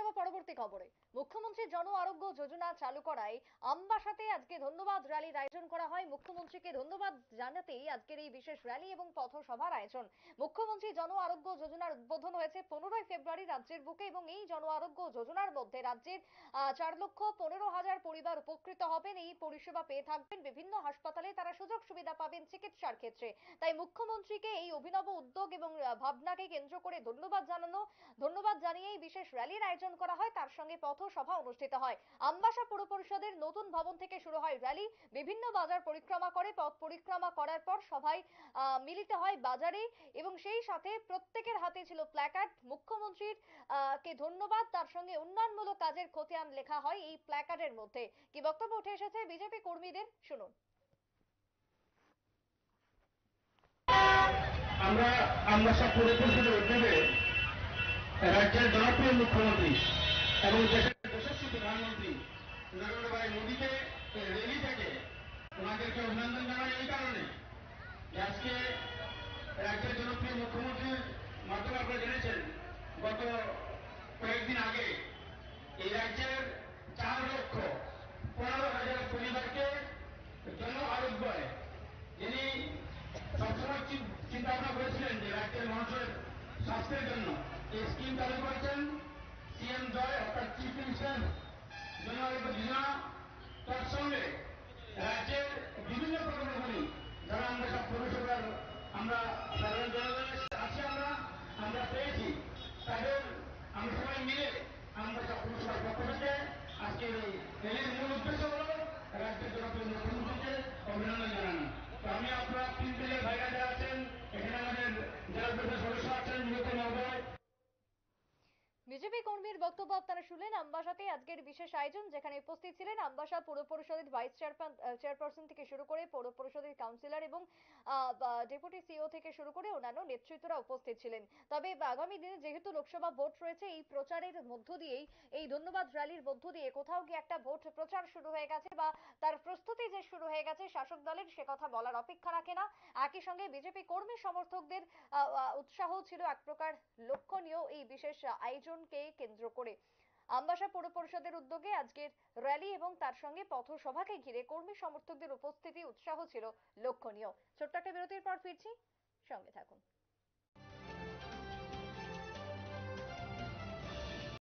নেব পরবর্তী খবরে। মুখ্যমন্ত্রী জন আরোগ্য যোজনা চালু করায় আমবাসাতে আজকে ধন্যবাদ র্যালির আয়োজন করা হয়। মুখ্যমন্ত্রীকে ধন্যবাদ জানাতেই আজকের এই বিশেষ র্যালি এবং পথসভার আয়োজন। মুখ্যমন্ত্রী জন আরোগ্য যোজনার উদ্বোধন হয়েছে 15 ফেব্রুয়ারি রাজ্যের বুকে এবং এই জন আরোগ্য যোজনার মধ্যে রাজ্যের 4,15,000 পরিবার উপকৃত হবেন। এই পরিষেবা পেয়ে থাকবেন বিভিন্ন হাসপাতালে, তারা সুযোগ সুবিধা পাবেন চিকিৎসার ক্ষেত্রে। তাই মুখ্যমন্ত্রীকে এই অভিনব উদ্যোগ এবং ভাবনাকে কেন্দ্র করে ধন্যবাদ জানিয়ে বিশেষ র্যালির আয়োজন করা হয়। তার সঙ্গে পথসভা অনুষ্ঠিত হয়। আমবাসা পুর পরিষদের নতুন ভবন থেকে শুরু হয় র্যালি। বিভিন্ন বাজার পরিক্রমা করে, পথ পরিক্রমা করার পর সভায় মিলিত হয় বাজারে এবং সেই সাথে প্রত্যেকের হাতে ছিল প্ল্যাকার্ড। মুখ্যমন্ত্রীর কে ধন্যবাদ, তার সঙ্গে উন্নয়নমূলক কাজের খতিয়ান লেখা হয় এই প্ল্যাকার্ডের মধ্যে। কি বক্তব্য উঠে এসেছে বিজেপি কর্মীদের, শুনুন। আমরা আমবাসা পুর পরিষদের উদ্যোগে রাজ্যের জনপ্রিয় মুখ্যমন্ত্রী এবং দেশের যশস্বী প্রধানমন্ত্রী নরেন্দ্র ভাই মোদীকে রেলি থেকে ওনাদেরকে অভিনন্দন জানাই এই কারণে যে আজকে রাজ্যের জনপ্রিয় মুখ্যমন্ত্রীর মাধ্যমে আপনারা জেনেছেন গত কয়েকদিন আগে এই রাজ্যের 4,15,000 পরিবারকে জন আরোগ্যে যিনি সবসময় চিন্তা ভাবনা করেছিলেন যে রাজ্যের মানুষের স্বাস্থ্যের জন্য এই স্কিম চালু করেছেন সিএম জয় অর্থাৎ চিফ মিনিস্টার জন আরোগ্য যোজনা। তার সঙ্গে রাজ্যের বিভিন্ন প্রকল্পগুলি যারা আমরা সব পৌরসভার আমরা সাধারণ জনগণের আছি আমরা পেয়েছি তাদের আমরা সবাই মিলে আমরা সব পৌরসভার পক্ষ থেকে আজকের এই র্যালির মূল উদ্দেশ্য হল রাজ্যের জনপ্রিয় মুখ্যমন্ত্রীকে অভিনন্দন জানানো। তো আমি আপনারা তিন জেলার ভাইরা যারা আছেন, এখানে আমাদের জেলা পরিষদ সদস্য আছেন বিগত মহোদয়। বিজেপি কর্মীর বক্তব্য আপনারা শুনলেন। আমবাসাতে আজকের বিশেষ আয়োজন, যেখানে উপস্থিত ছিলেন আমবাসা পৌর পরিষদের ভাইস চেয়ারপারসন থেকে শুরু করে পৌর পরিষদের কাউন্সিলর এবং ডেপুটি সিও থেকে শুরু করে অন্যান্য নেতৃত্বরা উপস্থিত ছিলেন। তবে আগামী দিনে যেহেতু লোকসভা ভোট রয়েছে, এই প্রচারের মধ্য দিয়েই, এই ধন্যবাদ র্যালির মধ্য দিয়ে কোথাও কি একটা ভোট প্রচার শুরু হয়ে গেছে বা তার প্রস্তুতি যে শুরু হয়ে গেছে শাসক দলের, সে কথা বলার অপেক্ষা রাখে না। একই সঙ্গে বিজেপি কর্মী সমর্থকদের উৎসাহ ছিল এক প্রকার লক্ষণীয় এই বিশেষ আয়োজনকে কেন্দ্র করে। আমবাসা পৌর পরিষদের উদ্যোগে আজকের র্যালি এবং তার সঙ্গে পথসভাকে ঘিরে কর্মী সমর্থকদের উপস্থিতি, উৎসাহ ছিল লক্ষণীয়। ছোট্ট একটা বিরতির পর ফিরছি, সঙ্গে থাকুন।